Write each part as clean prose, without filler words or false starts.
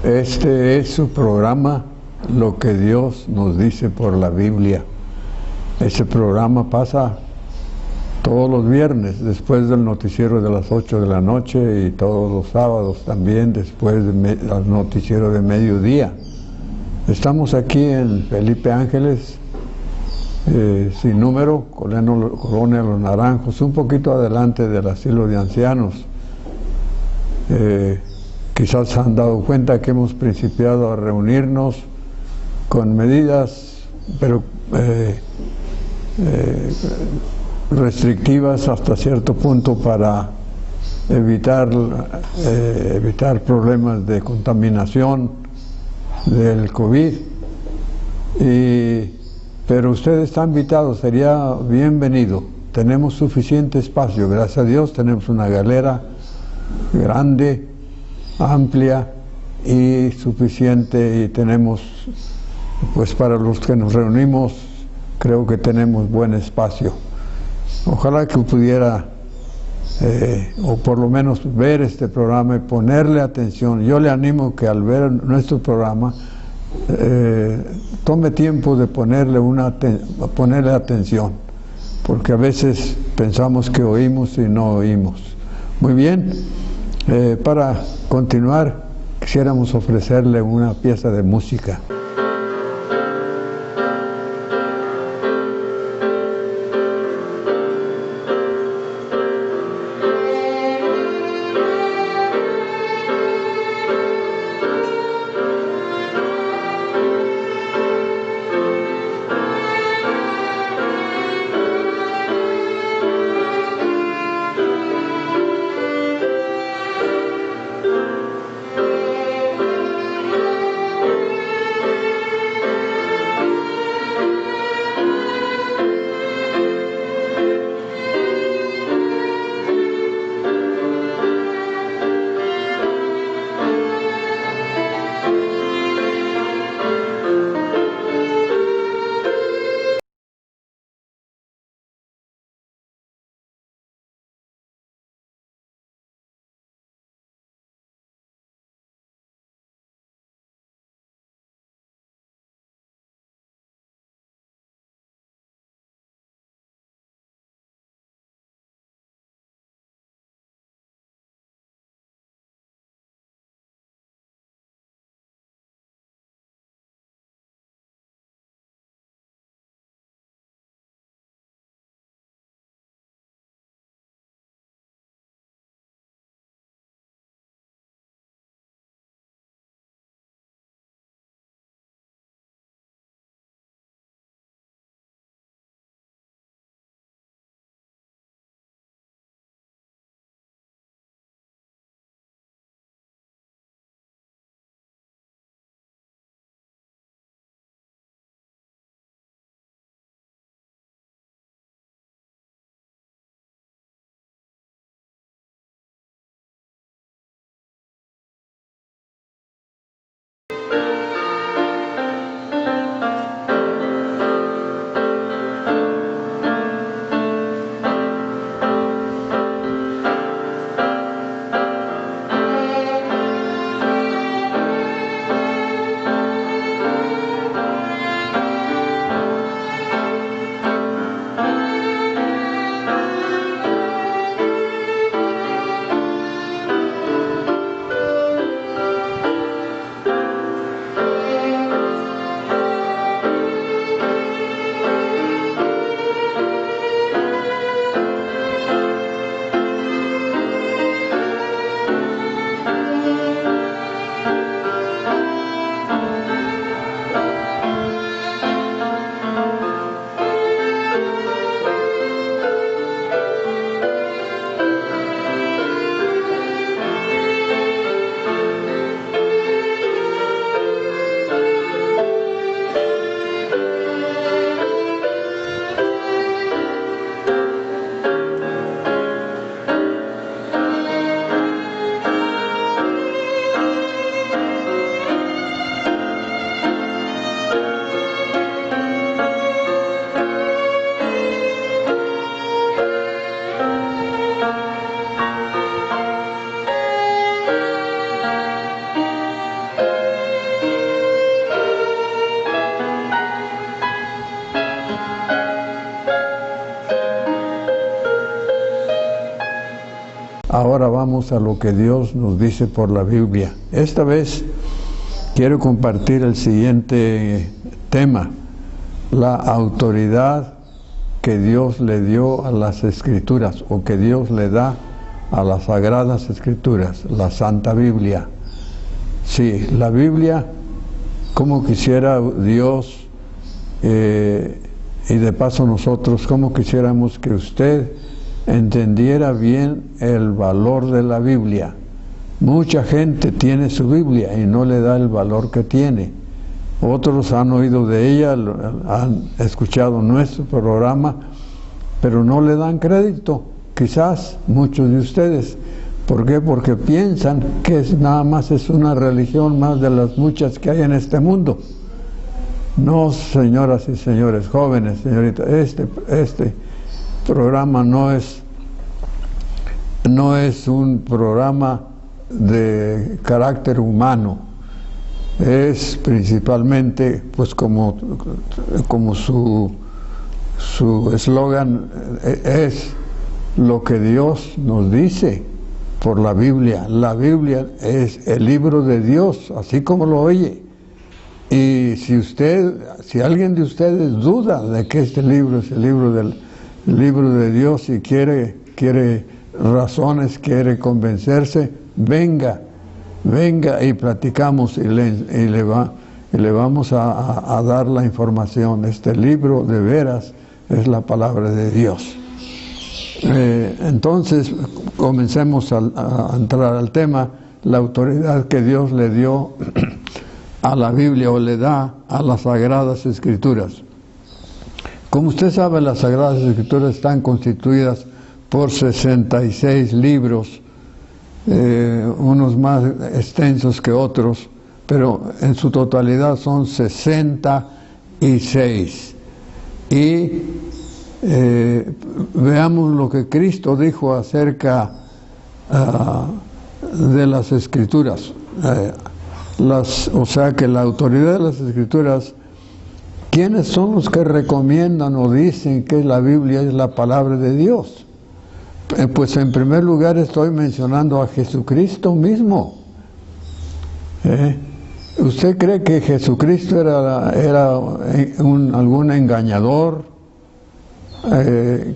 Este es su programa, Lo que Dios nos dice por la Biblia. Este programa pasa todos los viernes después del noticiero de las 8 de la noche y todos los sábados también después del noticiero de mediodía. Estamos aquí en Felipe Ángeles, sin número, Colonia Los Naranjos, un poquito adelante del asilo de ancianos. Quizás se han dado cuenta que hemos principiado a reunirnos con medidas, pero restrictivas hasta cierto punto para evitar problemas de contaminación del COVID. Pero usted está invitado, sería bienvenido. Tenemos suficiente espacio, gracias a Dios, tenemos una galera grande, amplia y suficiente, y tenemos, pues para los que nos reunimos, creo que tenemos buen espacio. Ojalá que pudiera, o por lo menos ver este programa y ponerle atención. Yo le animo que al ver nuestro programa, tome tiempo de ponerle atención, porque a veces pensamos que oímos y no oímos. Muy bien, para continuar, quisiéramos ofrecerle una pieza de música. Ahora vamos a lo que Dios nos dice por la Biblia. Esta vez quiero compartir el siguiente tema: la autoridad que Dios le dio a las Escrituras, o que Dios le da a las Sagradas Escrituras, la Santa Biblia. Sí, la Biblia, como quisiera Dios, y de paso nosotros, como quisiéramos que usted entendiera bien el valor de la Biblia. Mucha gente tiene su Biblia y no le da el valor que tiene. Otros han oído de ella, han escuchado nuestro programa, pero no le dan crédito. Quizás muchos de ustedes. ¿Por qué? Porque piensan que nada más es una religión más de las muchas que hay en este mundo. No, señoras y señores, jóvenes, señoritas, este programa no es un programa de carácter humano. Es principalmente, pues como su eslogan es lo que Dios nos dice por la Biblia. La Biblia es el libro de Dios, así como lo oye. Y si alguien de ustedes duda de que este libro es el libro de Dios y quiere razones, quiere convencerse, venga y platicamos y le vamos a dar la información. Este libro de veras es la palabra de Dios. Entonces comencemos a entrar al tema: la autoridad que Dios le dio a la Biblia, o le da a las Sagradas Escrituras. Como usted sabe, las Sagradas Escrituras están constituidas por 66 libros, unos más extensos que otros, pero en su totalidad son 66. Y veamos lo que Cristo dijo acerca de las Escrituras. O sea que la autoridad de las Escrituras, ¿quiénes son los que recomiendan o dicen que la Biblia es la palabra de Dios? Pues en primer lugar estoy mencionando a Jesucristo mismo. ¿Usted cree que Jesucristo era algún engañador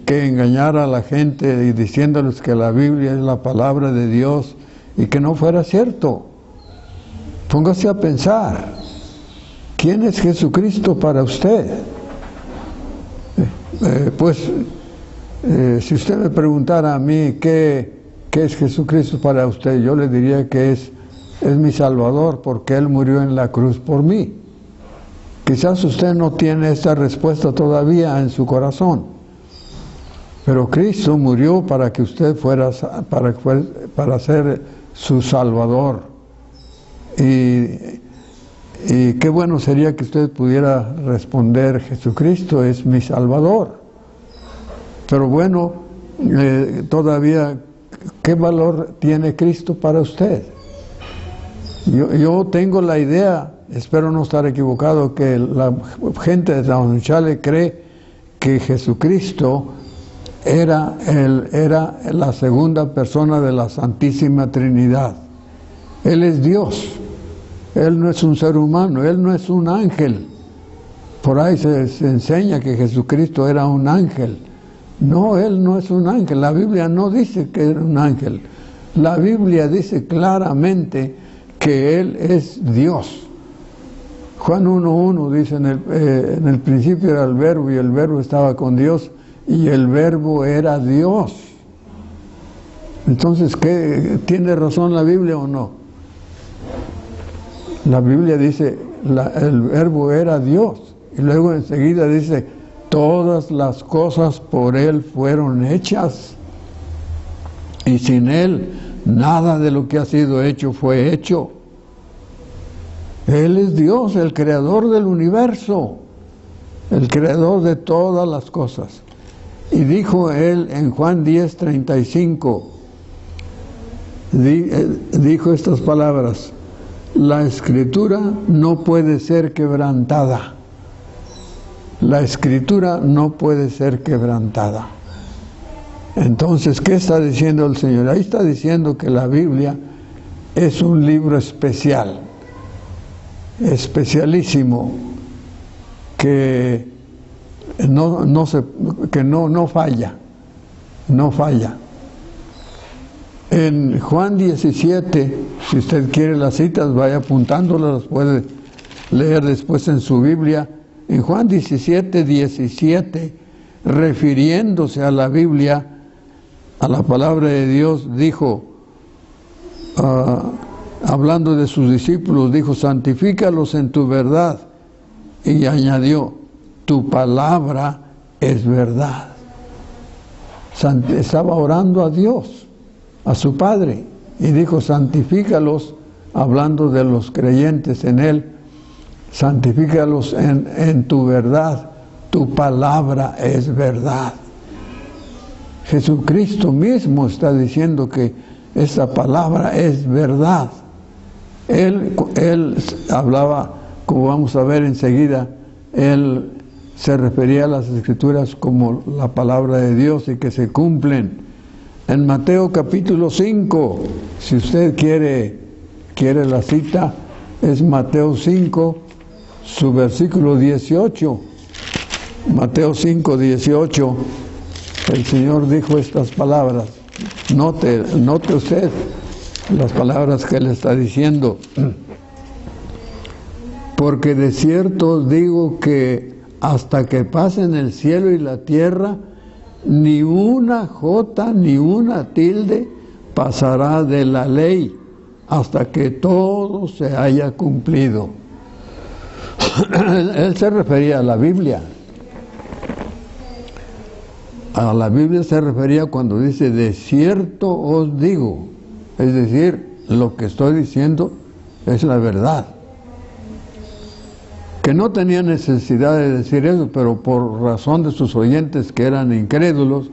que engañara a la gente y diciéndoles que la Biblia es la palabra de Dios y que no fuera cierto? Póngase a pensar, ¿quién es Jesucristo para usted? Si usted me preguntara a mí qué es Jesucristo para usted, yo le diría que es mi Salvador, porque Él murió en la cruz por mí. Quizás usted no tiene esta respuesta todavía en su corazón, pero Cristo murió para que usted fuera, para ser su Salvador. Y qué bueno sería que usted pudiera responder: Jesucristo es mi Salvador. Pero bueno, todavía, ¿qué valor tiene Cristo para usted? Yo tengo la idea, espero no estar equivocado, que la gente de Tahuantinsuyo cree que Jesucristo era la segunda persona de la Santísima Trinidad. Él es Dios. Él no es un ser humano, Él no es un ángel. Por ahí se enseña que Jesucristo era un ángel. No, Él no es un ángel. La Biblia no dice que era un ángel. La Biblia dice claramente que Él es Dios. Juan 1:1 dice: en el principio era el Verbo, y el Verbo estaba con Dios, y el Verbo era Dios. Entonces, ¿tiene razón la Biblia o no? La Biblia dice, el Verbo era Dios, y luego enseguida dice, todas las cosas por Él fueron hechas, y sin Él nada de lo que ha sido hecho fue hecho. Él es Dios, el creador del universo, el creador de todas las cosas. Y dijo Él en Juan 10:35, dijo estas palabras: la Escritura no puede ser quebrantada. La Escritura no puede ser quebrantada. Entonces, ¿qué está diciendo el Señor? Ahí está diciendo que la Biblia es un libro especial, especialísimo, que no falla, no falla. En Juan 17, si usted quiere las citas, vaya apuntándolas, las puede leer después en su Biblia. En Juan 17, refiriéndose a la Biblia, a la palabra de Dios, dijo, hablando de sus discípulos, dijo: santifícalos en tu verdad. Y añadió: tu palabra es verdad. Estaba orando a Dios, a su Padre, y dijo: santifícalos, hablando de los creyentes en Él, santifícalos en tu verdad, tu palabra es verdad. Jesucristo mismo está diciendo que esta palabra es verdad. Él hablaba, como vamos a ver enseguida, Él se refería a las Escrituras como la palabra de Dios y que se cumplen. En Mateo capítulo 5, si usted quiere la cita, es Mateo 5, su versículo 18. Mateo 5, 18, el Señor dijo estas palabras. Note usted las palabras que Él está diciendo. Porque de cierto os digo que hasta que pasen el cielo y la tierra, ni una jota ni una tilde pasará de la ley hasta que todo se haya cumplido. Él se refería a la Biblia. A la Biblia se refería cuando dice: de cierto os digo. Es decir, lo que estoy diciendo es la verdad. Que no tenía necesidad de decir eso, pero por razón de sus oyentes que eran incrédulos,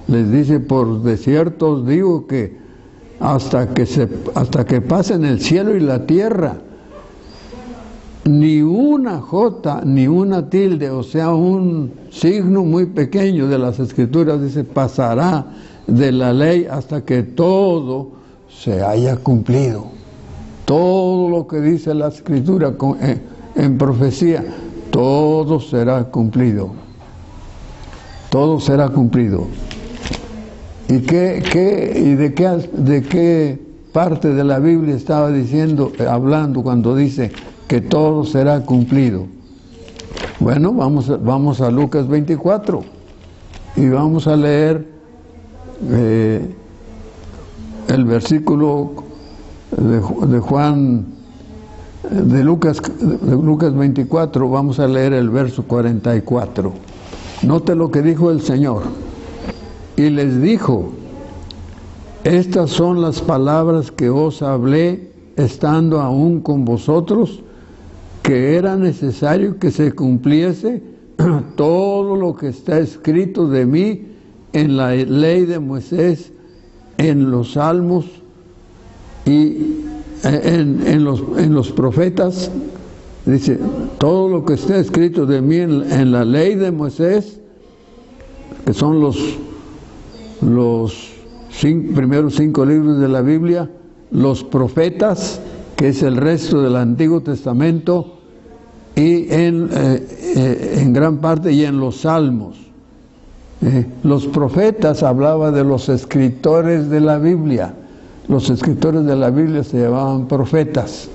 les dice: por de cierto os digo que hasta que pasen el cielo y la tierra, ni una jota ni una tilde, o sea, un signo muy pequeño de las Escrituras, dice, pasará de la ley hasta que todo se haya cumplido. Todo lo que dice la Escritura en profecía, todo será cumplido. Todo será cumplido. ¿Y de qué parte de la Biblia estaba hablando cuando dice que todo será cumplido? Bueno, vamos a Lucas 24 y vamos a leer el versículo de Lucas 24, vamos a leer el verso 44. Note lo que dijo el Señor. Y les dijo: estas son las palabras que os hablé estando aún con vosotros, que era necesario que se cumpliese todo lo que está escrito de mí en la ley de Moisés, en los salmos y en los profetas. Dice: todo lo que está escrito de mí en la ley de Moisés, que son los primeros 5 libros de la Biblia, los profetas, que es el resto del Antiguo Testamento, y en gran parte, y en los salmos. Los profetas hablaba de los escritores de la Biblia. Los escritores de la Biblia se llamaban profetas.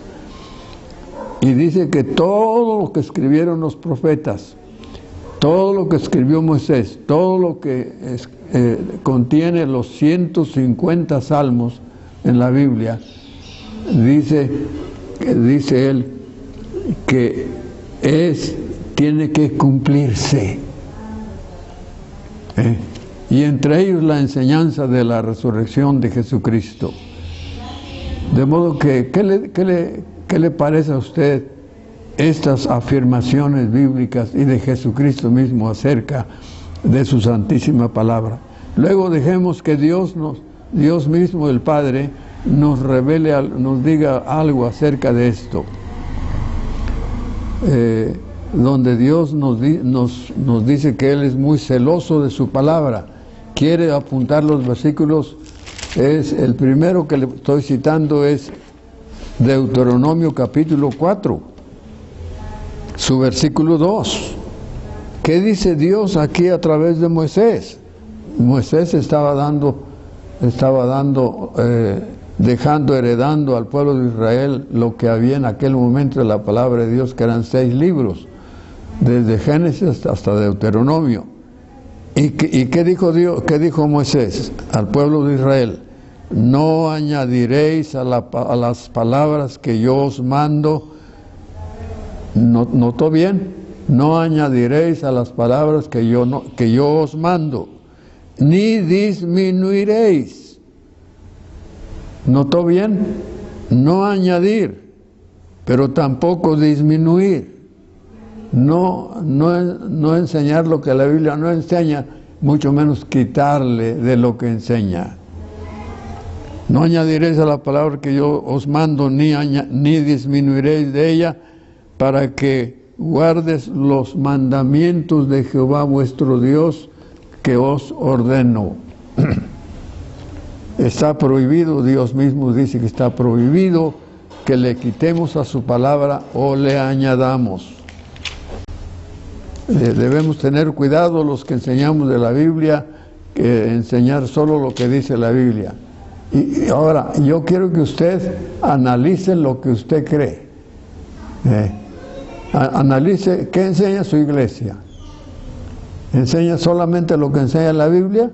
Y dice que todo lo que escribieron los profetas, todo lo que escribió Moisés, todo lo que contiene los 150 salmos en la Biblia, dice él que tiene que cumplirse. Y entre ellos la enseñanza de la resurrección de Jesucristo. De modo que, ¿qué le parece a usted estas afirmaciones bíblicas y de Jesucristo mismo acerca de su santísima palabra? Luego dejemos que Dios mismo, el Padre, nos revele, nos diga algo acerca de esto. Donde Dios nos dice que Él es muy celoso de su palabra, quiere apuntar los versículos, el primero que le estoy citando es Deuteronomio capítulo 4, su versículo 2. ¿Qué dice Dios aquí a través de Moisés? Moisés estaba heredando al pueblo de Israel lo que había en aquel momento de la palabra de Dios, que eran 6 libros, desde Génesis hasta Deuteronomio. ¿Y qué dijo Dios? ¿Qué dijo Moisés al pueblo de Israel? No añadiréis a las palabras que yo os mando. ¿Notó bien? No añadiréis a las palabras que yo os mando, ni disminuiréis. ¿Notó bien? No añadir, pero tampoco disminuir. No enseñar lo que la Biblia no enseña, mucho menos quitarle de lo que enseña. No añadiréis a la palabra que yo os mando, ni disminuiréis de ella, para que guardes los mandamientos de Jehová vuestro Dios que os ordeno. Está prohibido, Dios mismo dice que está prohibido que le quitemos a su palabra o le añadamos. Debemos tener cuidado los que enseñamos de la Biblia, que enseñar solo lo que dice la Biblia. Y ahora, yo quiero que usted analice lo que usted cree. Analice qué enseña su iglesia. ¿Enseña solamente lo que enseña la Biblia?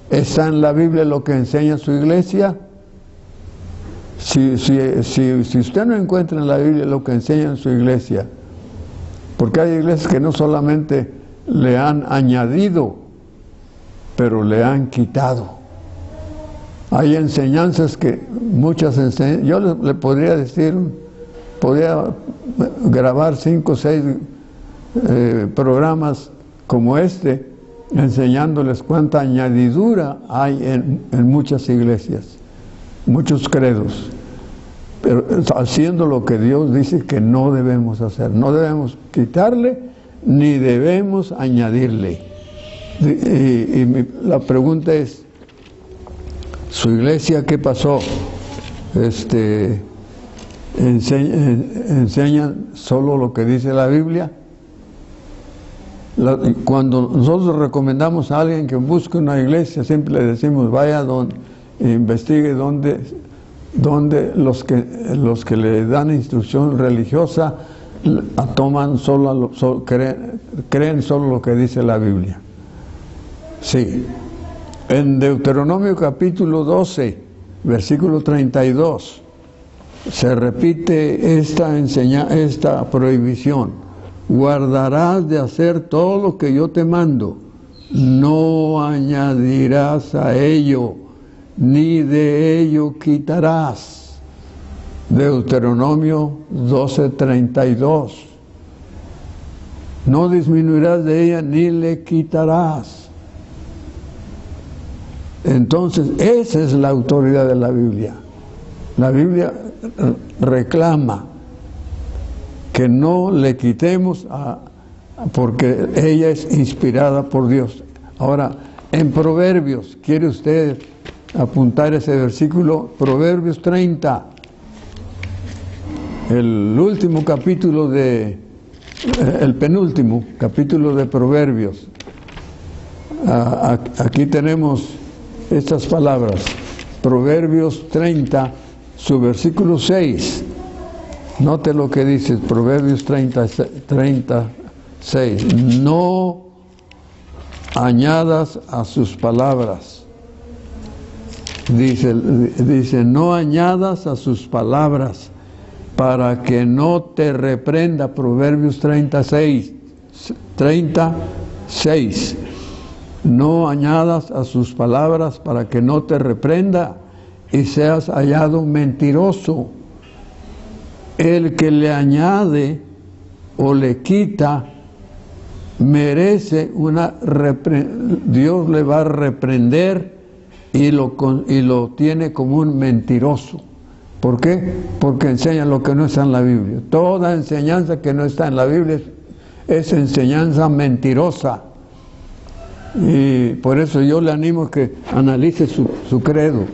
¿Está en la Biblia lo que enseña su iglesia? Si usted no encuentra en la Biblia lo que enseña en su iglesia, porque hay iglesias que no solamente le han añadido, pero le han quitado. Hay enseñanzas que yo le podría decir, podría grabar 5 o 6 programas como este, enseñándoles cuánta añadidura hay en muchas iglesias, muchos credos, pero haciendo lo que Dios dice que no debemos hacer. No debemos quitarle ni debemos añadirle. La pregunta es, ¿su iglesia qué pasó? ¿Enseñan solo lo que dice la Biblia? Cuando nosotros recomendamos a alguien que busque una iglesia, siempre le decimos, vaya investigue donde los que le dan instrucción religiosa creen solo lo que dice la Biblia. Sí. En Deuteronomio capítulo 12, versículo 32, se repite esta prohibición. Guardarás de hacer todo lo que yo te mando, no añadirás a ello, ni de ello quitarás. Deuteronomio 12:32. No disminuirás de ella, ni le quitarás. Entonces, esa es la autoridad de la Biblia. La Biblia reclama que no le quitemos porque ella es inspirada por Dios. Ahora, en Proverbios, ¿quiere usted apuntar ese versículo? Proverbios 30, el penúltimo capítulo de Proverbios. Aquí tenemos estas palabras. Proverbios 30, su versículo 6. Note lo que dice Proverbios 36. No añadas a sus palabras. Dice, no añadas a sus palabras para que no te reprenda. Proverbios 36. No añadas a sus palabras para que no te reprenda y seas hallado mentiroso. El que le añade o le quita merece Dios le va a reprender y lo tiene como un mentiroso. ¿Por qué? Porque enseña lo que no está en la Biblia. Toda enseñanza que no está en la Biblia es enseñanza mentirosa. Y por eso yo le animo a que analice su credo.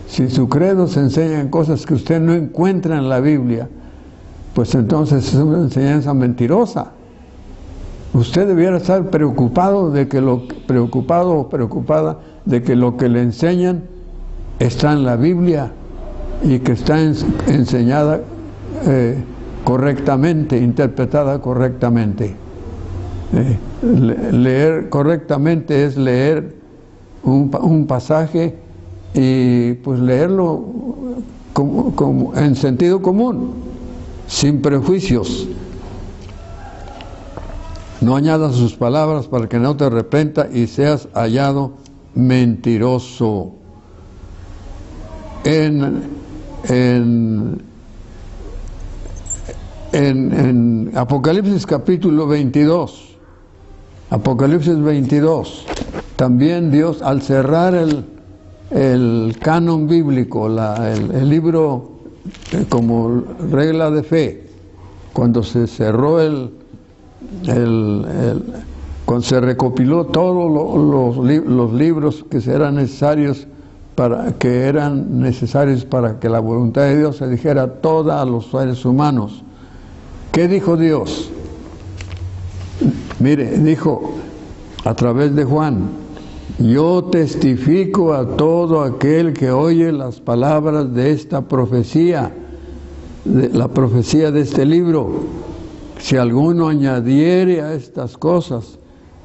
Si su credo se enseña en cosas que usted no encuentra en la Biblia, pues entonces es una enseñanza mentirosa. Usted debiera estar preocupado o preocupada de que lo que le enseñan está en la Biblia y que está enseñada correctamente, interpretada correctamente. Leer correctamente es leer un pasaje y pues leerlo como en sentido común, sin prejuicios. No añadas sus palabras para que no te arrepientas y seas hallado mentiroso. En Apocalipsis capítulo 22, Apocalipsis 22, también Dios, al cerrar el canon bíblico, el libro como regla de fe, cuando se cerró cuando se recopiló todos los libros que eran necesarios para que la voluntad de Dios se dijera toda a los seres humanos. ¿Qué dijo Dios? Mire, dijo a través de Juan: yo testifico a todo aquel que oye las palabras de esta profecía, la profecía de este libro. Si alguno añadiere a estas cosas,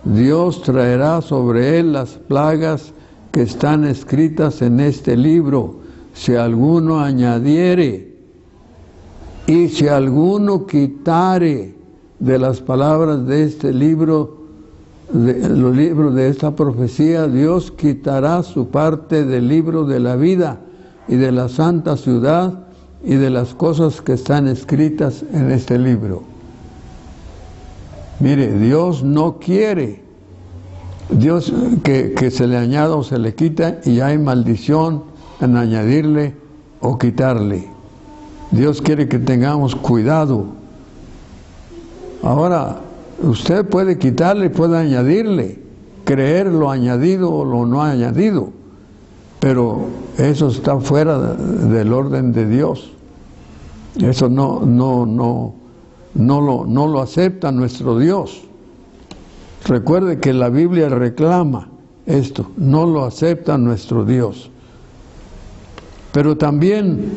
Dios traerá sobre él las plagas que están escritas en este libro. Si alguno añadiere, y si alguno quitare de las palabras de este libro, los libros de esta profecía, Dios quitará su parte del libro de la vida y de la santa ciudad y de las cosas que están escritas en este libro. Mire, Dios no quiere Dios que se le añada o se le quita, y hay maldición en añadirle o quitarle. Dios quiere que tengamos cuidado. Ahora, usted puede quitarle, puede añadirle, creer lo añadido o lo no añadido, pero eso está fuera del orden de Dios. Eso no lo acepta nuestro Dios. Recuerde que la Biblia reclama esto, no lo acepta nuestro Dios. Pero también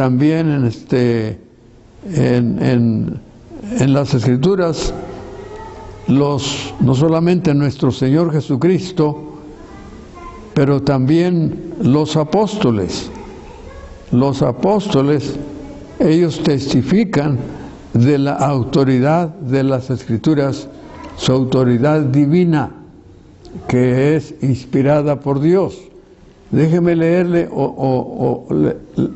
en las Escrituras, no solamente nuestro Señor Jesucristo, pero también los apóstoles, ellos testifican de la autoridad de las Escrituras, su autoridad divina, que es inspirada por Dios. Déjeme leerle o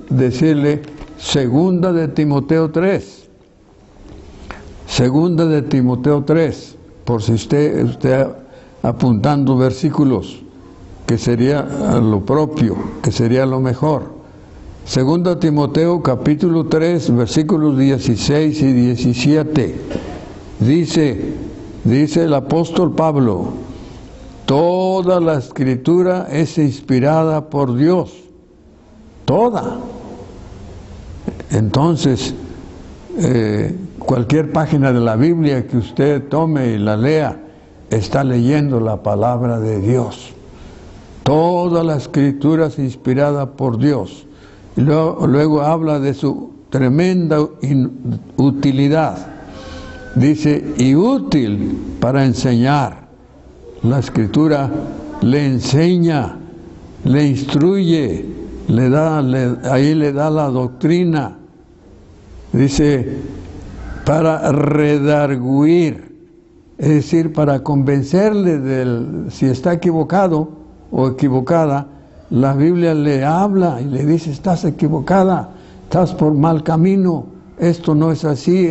decirle Segunda de Timoteo 3. Segunda de Timoteo 3, por si usted apuntando versículos, que sería lo propio, que sería lo mejor. Segunda Timoteo capítulo 3, versículos 16 y 17. Dice el apóstol Pablo: toda la Escritura es inspirada por Dios. Toda. Entonces, cualquier página de la Biblia que usted tome y la lea, está leyendo la palabra de Dios. Toda la Escritura es inspirada por Dios. Y luego habla de su tremenda utilidad. Dice, y útil para enseñar. La Escritura le enseña, le instruye, ahí le da la doctrina. Dice, para redarguir, es decir, para convencerle si está equivocado o equivocada. La Biblia le habla y le dice, estás equivocada, estás por mal camino, esto no es así.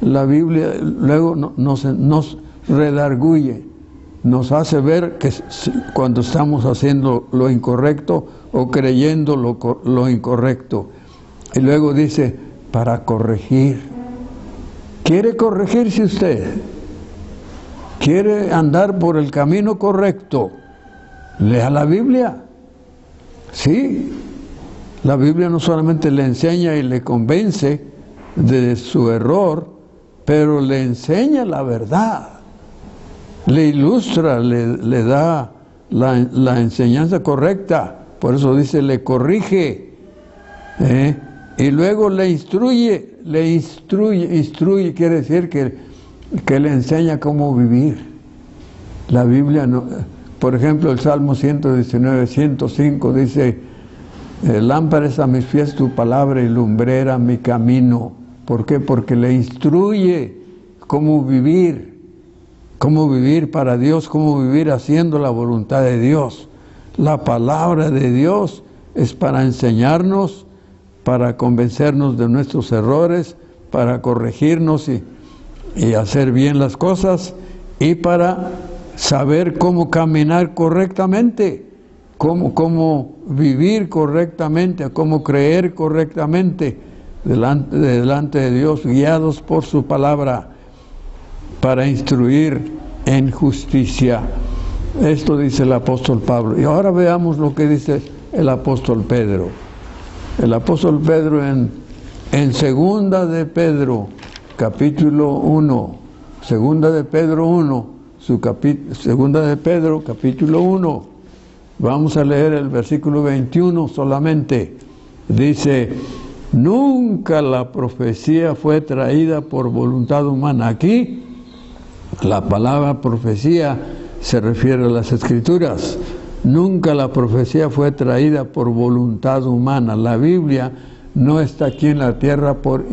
La Biblia luego nos redarguye, nos hace ver que cuando estamos haciendo lo incorrecto o creyendo lo incorrecto. Y luego dice, para corregir. ¿Quiere corregirse usted? quiere andar por el camino correcto, lea la Biblia. Sí, la Biblia no solamente le enseña y le convence de su error, pero le enseña la verdad, le ilustra, le da la enseñanza correcta. Por eso dice, le corrige, y luego le instruye, quiere decir que le enseña cómo vivir. La Biblia, no, por ejemplo, el Salmo 119, 105 dice, lámpara es a mis pies tu palabra y lumbrera mi camino. ¿Por qué? Porque le instruye cómo vivir para Dios, cómo vivir haciendo la voluntad de Dios. La palabra de Dios es para enseñarnos, para convencernos de nuestros errores, para corregirnos y hacer bien las cosas, y para saber cómo caminar correctamente, cómo vivir correctamente, cómo creer correctamente delante de Dios, guiados por su palabra, para instruir en justicia. Esto dice el apóstol Pablo. Y ahora veamos lo que dice el apóstol Pedro. El apóstol Pedro en Segunda de Pedro, capítulo 1, Segunda de Pedro 1, Segunda de Pedro, capítulo 1, vamos a leer el versículo 21 solamente. Dice, nunca la profecía fue traída por voluntad humana. Aquí, la palabra profecía se refiere a las Escrituras. Nunca la profecía fue traída por voluntad humana. La Biblia no está aquí en la tierra por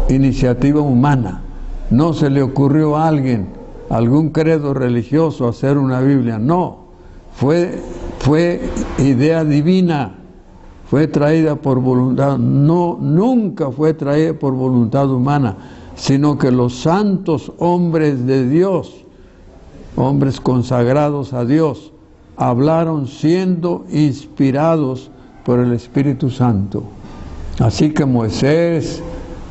iniciativa humana. No se le ocurrió a alguien, algún credo religioso, hacer una Biblia. No, fue idea divina, fue traída por voluntad. No, nunca fue traída por voluntad humana, sino que los santos hombres de Dios, hombres consagrados a Dios, hablaron siendo inspirados por el Espíritu Santo. Así que Moisés,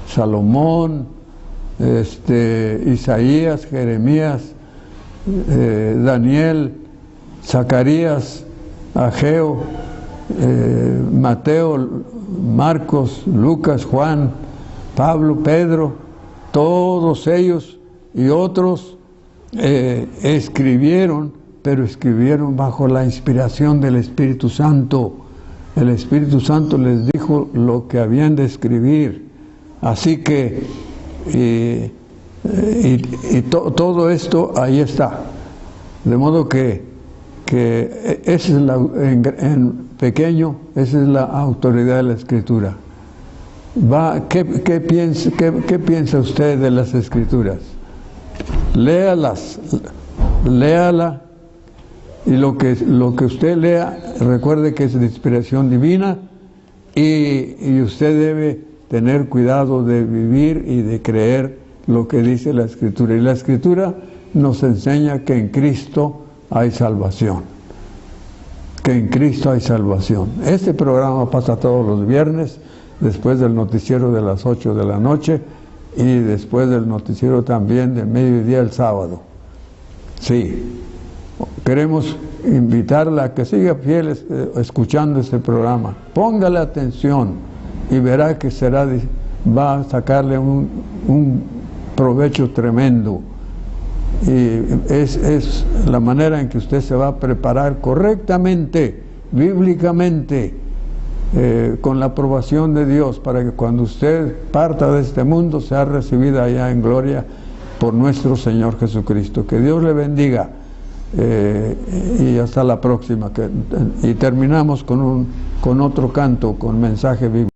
Salomón, Isaías, Jeremías, Daniel, Zacarías, Ageo, Mateo, Marcos, Lucas, Juan, Pablo, Pedro, todos ellos y otros escribieron, pero escribieron bajo la inspiración del Espíritu Santo. El Espíritu Santo les dijo lo que habían de escribir. Así que todo esto ahí está. De modo que esa es en pequeño, esa es la autoridad de la Escritura. ¿Qué piensa usted de las Escrituras? Léala, y lo que usted lea, recuerde que es de inspiración divina, y usted debe tener cuidado de vivir y de creer lo que dice la Escritura. Y la Escritura nos enseña que en Cristo hay salvación. Que en Cristo hay salvación. Este programa pasa todos los viernes, después del noticiero de las 8 de la noche, y después del noticiero también de mediodía el sábado. Sí, queremos invitarla a que siga fiel escuchando este programa. Póngale atención y verá que va a sacarle un provecho tremendo. Y es la manera en que usted se va a preparar correctamente, bíblicamente, con la aprobación de Dios, para que cuando usted parta de este mundo sea recibida allá en gloria por nuestro Señor Jesucristo. Que Dios le bendiga, y hasta la próxima. Y terminamos con otro canto, con mensaje bíblico.